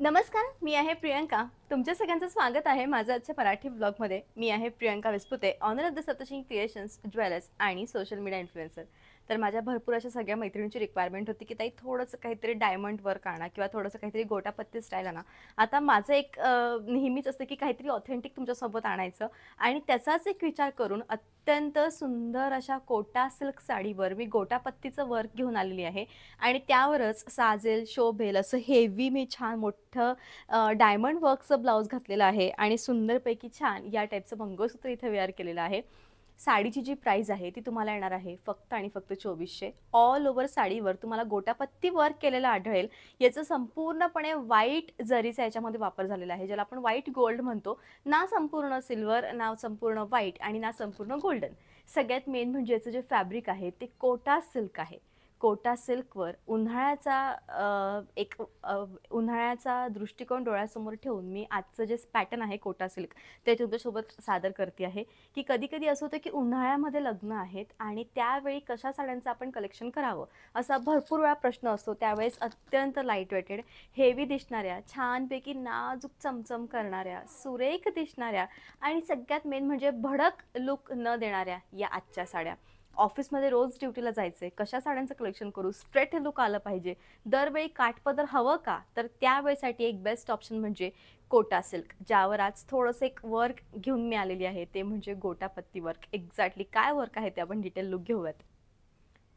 नमस्कार, मी आहे प्रियंका. तुमच्या सगळ्यांचं स्वागत आहे माझं आजच्या मराठी ब्लॉगमध्ये. मी आहे Priyanka Vispute, owner of the सतोशिंग क्रिएशन्स, ज्वेलर्स आणि सोशल मीडिया इन्फ्लुएन्सर. तर माझ्या भरपूर अशा सगळ्या मैत्रिणींची रिक्वायरमेंट होती की ताई थोडंसं काहीतरी डायमंड वर्क आणा किंवा थोडंसं काहीतरी गोटापत्ती स्टाईल आणा. आता माझं एक नेहमीच असतं की काहीतरी ऑथेंटिक तुमच्यासोबत आणायचं आणि त्याचाच एक विचार करून अत्यंत सुंदर अशा कोटा सिल्क साडीवर मी गोटापत्तीचं वर्क घेऊन आलेली आहे आणि त्यावरच साजेल शोभेल असं हेवी मी छान मोठं डायमंड वर्कचं ब्लाऊज घातलेलं आहे आणि सुंदरपैकी छान या टाईपचं मंगळसूत्र इथे वेअर केलेलं आहे. साडीची जी प्राइस आहे ती तुम्हाला येणार आहे फक्त आणि फक्त 2400. ऑल ओव्हर साडीवर तुम्हाला गोटापत्ती वर्क केलेलं आढळेल. याचं संपूर्णपणे व्हाईट जरीचा याच्यामध्ये वापर झालेला आहे, ज्याला आपण व्हाईट गोल्ड म्हणतो. ना संपूर्ण सिल्वर, ना संपूर्ण व्हाईट आणि ना संपूर्ण गोल्डन. सगळ्यात मेन म्हणजे याचं जे फॅब्रिक आहे ते कोटा सिल्क आहे. कोटा सिल्कवर उन्हाळ्याचा दृष्टिकोन डोळ्यासमोर ठेवून मी आजचं जे पॅटर्न आहे कोटा सिल्क ते तुमच्यासोबत सादर करते आहे. की कधी कधी असं होतं की उन्हाळ्यामध्ये लग्न आहेत आणि त्यावेळी कशा साड्यांचं आपण कलेक्शन करावं असा भरपूर वेळा प्रश्न असतो. त्यावेळेस अत्यंत लाईट वेटेड, हेवी दिसणाऱ्या, छानपैकी नाजूक चमचम करणाऱ्या, सुरेख दिसणाऱ्या आणि सगळ्यात मेन म्हणजे भडक लुक न देणाऱ्या या आजच्या साड्या. ऑफिसमध्ये रोज ड्युटीला जायचंय, कशा साड्यांचं कलेक्शन करू, स्ट्रेट लुक आलं पाहिजे, दरवेळी काठपदर हवं का, तर त्यावेळेसाठी एक बेस्ट ऑप्शन म्हणजे कोटा सिल्क, ज्यावर आज थोडंसं एक वर्क घेऊन मी आलेली आहे ते म्हणजे गोटापत्ती वर्क. एक्झॅक्टली काय वर्क आहे ते आपण डिटेल लुक घेऊयात.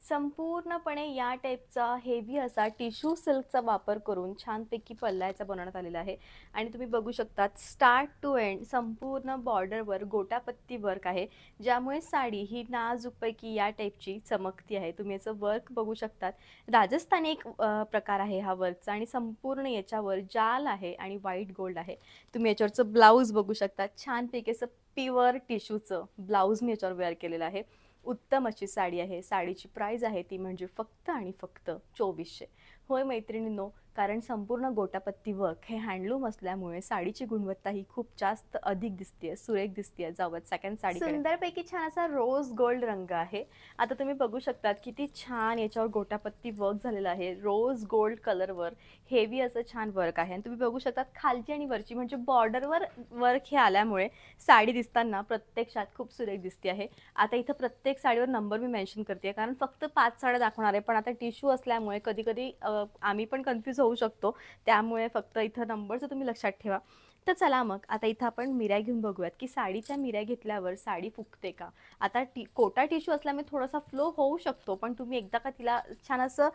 संपूर्णपणे या टाईपचा हेवी असा टिश्यू सिल्कचा वापर करून छानपैकी पल्लायचा बनवण्यात आलेला आहे आणि तुम्ही बघू शकतात स्टार्ट टू एंड संपूर्ण बॉर्डरवर गोटापत्ती वर्क आहे, ज्यामुळे साडी ही नाजूकपैकी या टाईपची चमकती आहे. तुम्ही याचं वर्क बघू शकतात. राजस्थानी एक प्रकार आहे हा वर्कचा आणि संपूर्ण याच्यावर जाल आहे आणि व्हाईट गोल्ड आहे. तुम्ही याच्यावरचं ब्लाऊज बघू शकता. छानपैकी असं प्युअर टिश्यूचं ब्लाऊज मी याच्यावर वेअर केलेलं आहे. उत्तम अशी साडी आहे. साडीची प्राइस आहे ती म्हणजे फक्त आणि फक्त 2400. होय मैत्रिणींनो, कारण संपूर्ण गोटापत्ती वर्क हे हँडलूम असल्यामुळे साडीची गुणवत्ता ही खूप जास्त अधिक दिसते, सुरेख दिसते. जावत सेकंड साडी सुंदरपैकी छान असा रोज गोल्ड रंग आहे. आता तुम्ही बघू शकतात किती छान याच्यावर गोटापत्ती वर्क झालेला आहे. रोज गोल्ड कलरवर हेवी असं छान वर्क आहे आणि तुम्ही बघू शकतात खालची आणि वरची म्हणजे बॉर्डरवर वर्क हे आल्यामुळे साडी दिसताना प्रत्यक्षात खूप सुरेख दिसते आहे. आता इथं प्रत्येक साडीवर नंबर मी मेन्शन करते कारण फक्त 5 साड्या दाखवणार आहे, पण आता टिश्यू असल्यामुळे कधी कधी आम्ही पण कन्फ्यूज होऊ शकतो. त्यामुळे फक्त इथं नंबरचं तुम्ही लक्षात ठेवा. तर चला मग आता इथं आपण मिऱ्या घेऊन बघूयात की साडीच्या मिऱ्या घेतल्यावर साडी फुगते का. आता कोटा टिश्यू असल्यामुळे थोडासा फ्लो होऊ शकतो, पण तुम्ही एकदा का तिला छान असं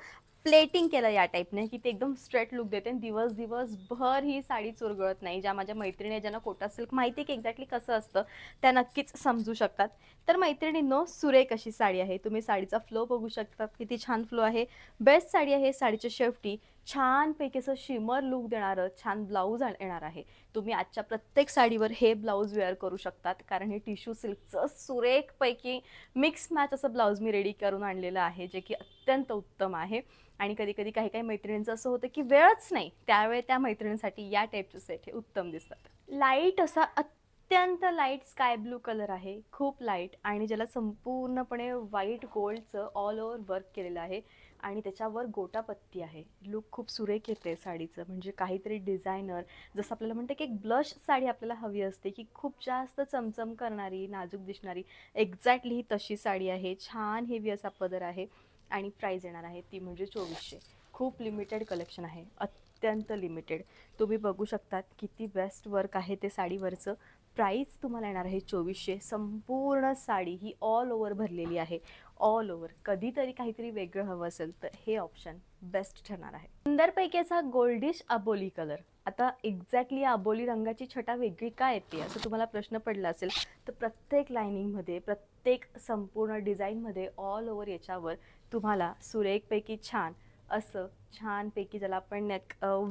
प्लेटिंग केलं या टाईपने की ते एकदम स्ट्रेट लुक देते आणि दिवसभर ही साडी चुरगळत नाही. ज्या माझ्या मैत्रिणी ज्यांना कोटा सिल्क माहिती आहे की एक्झॅक्टली कसं असतं त्या नक्कीच समजू शकतात. तर मैत्रिणींनो, सुरेख अशी साडी आहे. तुम्ही साडीचा फ्लो बघू शकतात, किती छान फ्लो आहे. बेस्ट साडी आहे. साडीच्या शेवटी छानपैकी असं शिमर लुक देणारं छान ब्लाऊज येणार आहे. तुम्ही आजच्या प्रत्येक साडीवर हे ब्लाऊज वेअर करू शकतात कारण हे टिश्यू सिल्कचं सुरेखपैकी मिक्स मॅच असं ब्लाऊज मी रेडी करून आणलेलं आहे, जे की अत्यंत उत्तम आहे. आणि कधी कधी काही काही मैत्रिणींचं असं होतं की वेळच नाही, त्यावेळी त्या मैत्रिणींसाठी या टाईपचे सेट हे उत्तम दिसतात. लाईट असा अत्यंत लाईट स्काय ब्लू कलर आहे, खूप लाईट, आणि ज्याला संपूर्णपणे व्हाईट गोल्डचं ऑल ओव्हर वर्क केलेलं आहे आणि त्याच्यावर गोटापत्ती आहे. लुक खूप सुरेख येते साडीचं, म्हणजे काहीतरी डिझायनर, जसं आपल्याला म्हणतं की एक ब्लश साडी आपल्याला हवी असते की खूप जास्त चमचम करणारी, नाजूक दिसणारी, एक्झॅक्टली ही तशी साडी आहे. छान हेवी असा पदर आहे आणि प्राइस येणार आहे ती म्हणजे 2400. खूप लिमिटेड कलेक्शन आहे, अत्यंत लिमिटेड. तुम्ही बघू शकतात किती बेस्ट वर्क आहे ते साडीवरचं. प्राइस तुम्हाला येणार आहे 2400. संपूर्ण साडी ही ऑल ओव्हर भरलेली आहे, ऑल ओव्हर. कधीतरी काहीतरी वेगळं हवं असेल तर हे ऑप्शन बेस्ट ठरणार आहे. सुंदरपैकी असा गोल्डिश अबोली कलर. आता एक्झॅक्टली अबोली रंगाची छटा वेगळी काय येते असं तुम्हाला प्रश्न पडला असेल तर प्रत्येक लाईनिंगमध्ये, प्रत्येक संपूर्ण डिझाईनमध्ये ऑल ओव्हर याच्यावर तुम्हाला सुरेखपैकी छान असं छानपैकी, ज्याला आपण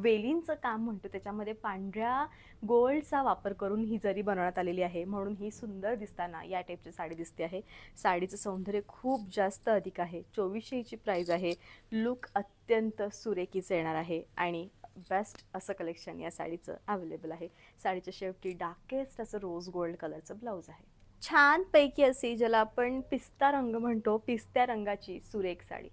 वेलींचं काम म्हणतो, त्याच्यामध्ये पांढऱ्या गोल्डचा वापर करून ही जरी बनवण्यात आलेली आहे, म्हणून ही सुंदर दिसताना या टाईपची साडी दिसते आहे. साडीचं सौंदर्य खूप जास्त अधिक आहे. 2400 हिची प्राइस आहे. लुक अत्यंत सुरेखीचं येणार आहे आणि बेस्ट असं कलेक्शन या साडीचं अवेलेबल आहे. साडीच्या शेवटी डार्केस्ट असं रोज गोल्ड कलरचं ब्लाऊज आहे. छानपैकी अशी, ज्याला आपण पिस्ता रंग म्हणतो, पिस्त्या रंगाची सुरेख साडी.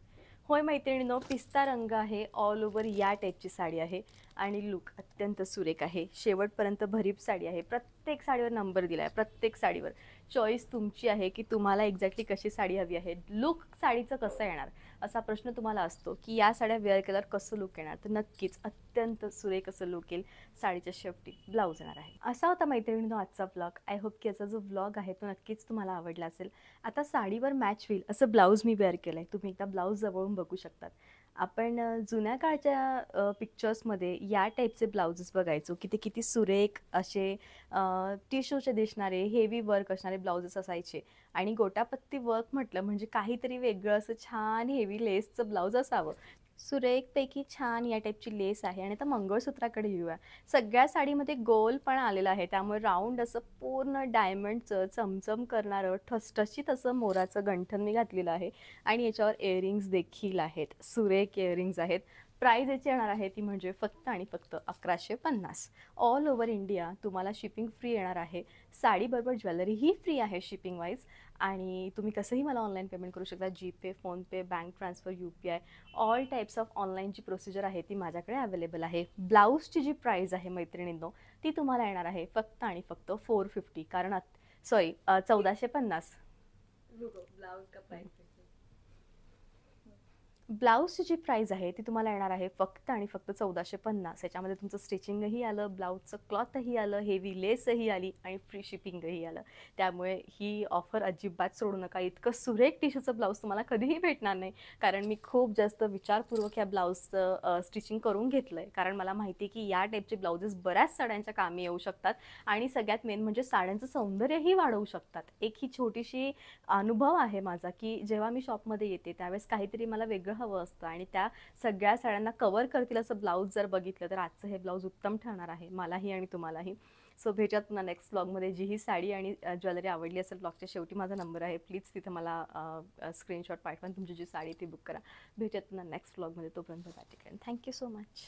होय मैत्रिणींनो, पिस्ता रंग आहे, ऑल ओव्हर या टाईपची साडी आहे आणि लुक अत्यंत सुरेख आहे. शेवटपर्यंत भरीप साडी आहे. प्रत्येक साडीवर नंबर दिला आहे, प्रत्येक साडीवर. चॉईस तुमची आहे की तुम्हाला एक्झॅक्टली कशी साडी हवी आहे. लुक साडीचं कसं येणार असा प्रश्न तुम्हाला असतो की या साड्या वेअर केल्यावर कसं लुक येणार, तर नक्कीच अत्यंत सुरेख असं लुक येईल. साडीच्या शेवटी ब्लाऊज येणार आहे. असा होता मैत्रिणींनो आजचा ब्लॉग. आय होप की याचा जो ब्लॉग आहे तो नक्कीच तुम्हाला आवडला असेल. आता साडीवर मॅच होईल असं ब्लाऊज मी वेअर केलं आहे. तुम्ही एकदा ब्लाऊज जवळून बघू शकतात. आपण जुन्या काळच्या पिक्चर्समध्ये या टाईपचे ब्लाउजेस बघायचो की ते किती सुरेख असे टिश्यूचे दिसणारे हेवी वर्क असणारे ब्लाउजेस असायचे. आणि गोटापत्ती वर्क म्हटलं म्हणजे काहीतरी वेगळं असं छान हेवी लेसचं ब्लाऊज असावं. सुरेखपैकी छान या टाईपची लेस आहे. आणि आता मंगळसूत्राकडे येऊया. सगळ्या साडीमध्ये गोल पण आलेला आहे, त्यामुळे राऊंड असं पूर्ण डायमंडचं चमचम करणारं ठसठशीत असं मोराचं गंठण मी घातलेलं आहे. आणि याच्यावर इयरिंग्स देखील आहेत, सुरेख इयरिंग्स आहेत. प्राईज याची येणार आहे ती म्हणजे फक्त आणि फक्त 1150. ऑल ओव्हर इंडिया तुम्हाला शिपिंग फ्री येणार आहे. साडीबरोबर ज्वेलरीही फ्री आहे शिपिंग वाईज. आणि तुम्ही कसंही मला ऑनलाईन पेमेंट करू शकता. GPay, PhonePe, bank transfer, UPI, all types of ऑनलाईनची प्रोसिजर आहे ती माझ्याकडे अवेलेबल आहे. ब्लाऊजची जी प्राईज आहे मैत्रिणींनो ती तुम्हाला येणार आहे फक्त आणि फक्त 450. कारण सॉरी 1450. ब्लाउज का प्राइस ब्लाऊजची जी प्राईज आहे ती तुम्हाला येणार आहे फक्त आणि फक्त 1450. याच्यामध्ये तुमचं स्टिचिंगही आलं, ब्लाऊजचं क्लॉथही आलं, हेवी लेसही आली आणि फ्री शिपिंगही आलं. त्यामुळे ही ऑफर अजिबात सोडू नका. इतकं सुरेख टिश्यूचं ब्लाऊज तुम्हाला कधीही भेटणार नाही. कारण मी खूप जास्त विचारपूर्वक ह्या ब्लाऊजचं स्टिचिंग करून घेतलं आहे. कारण मला माहिती आहे की या टाईपचे ब्लाउजेस बऱ्याच साड्यांच्या कामी येऊ शकतात. आणि सगळ्यात मेन म्हणजे साड्यांचं सौंदर्यही वाढवू शकतात. एक ही छोटीशी अनुभव आहे माझा की जेव्हा मी शॉपमध्ये येते त्यावेळेस काहीतरी मला वेगळं हवं असतं आणि त्या सगळ्या साड्यांना कव्हर करतील असं ब्लाऊज जर बघितलं तर आजचं हे ब्लाऊज उत्तम ठरणार आहे मलाही आणि तुम्हालाही. सो भेटूयात पुन्हा नेक्स्ट ब्लॉगमध्ये. जी ही साडी आणि ज्वेलरी आवडली असेल ब्लॉगच्या शेवटी माझा नंबर आहे, प्लीज तिथे मला स्क्रीनशॉट पाठवा तुमची जी साडी ती बुक करा. भेटूयात पुन्हा नेक्स्ट ब्लॉगमध्ये. तोपर्यंत थँक्यू सो मच.